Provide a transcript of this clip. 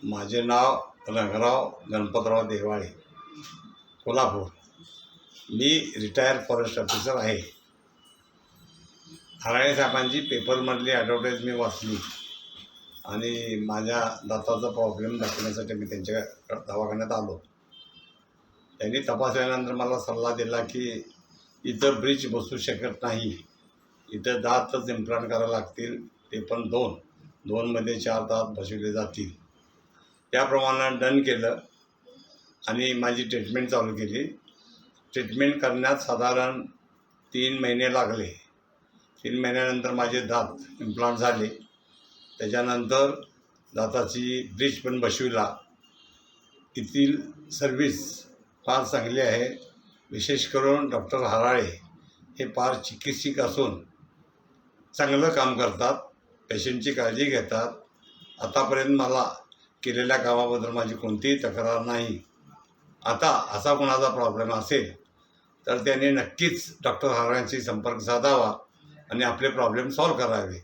माझे नाव रंगराव गणपतराव देवाळे, कोल्हापूर. मी retire forest officer आहे. हराळे साहेबांची पेपरमधली ॲडव्हर्टाईज मी वाचली आणि माझ्या दाताचा प्रॉब्लेम दाखवण्यासाठी मी त्यांच्या दवाखान्यात आलो. त्यांनी तपासल्यानंतर मला सल्ला दिला की इथं ब्रिज बसू शकत नाही, इथं दातच इम्प्लांट करायला लागतील, ते पण दोनमध्ये 4 दात बसवले जातील. त्याप्रमाणे डन केलं आणि माझी ट्रीटमेंट चालू केली. ट्रीटमेंट करण्यात साधारण 3 महिने लागले. 3 महिन्यानंतर माझे दात इम्प्लांट झाले. त्याच्यानंतर दाताची ब्रिज पण बसविला. येथील सर्विस फार चांगली आहे. विशेष करून डॉक्टर हराळे हे फार चिकित्सक असून चांगलं काम करतात, पेशंटची काळजी घेतात. आतापर्यंत मला केलेल्या कामाबद्दल माझी कोणतीही तक्रार नाही. आता असा कोणाचा प्रॉब्लेम असेल तर त्याने नक्कीच डॉक्टर हराळेंशी संपर्क साधावा आणि आपले प्रॉब्लेम सॉल्व करावे.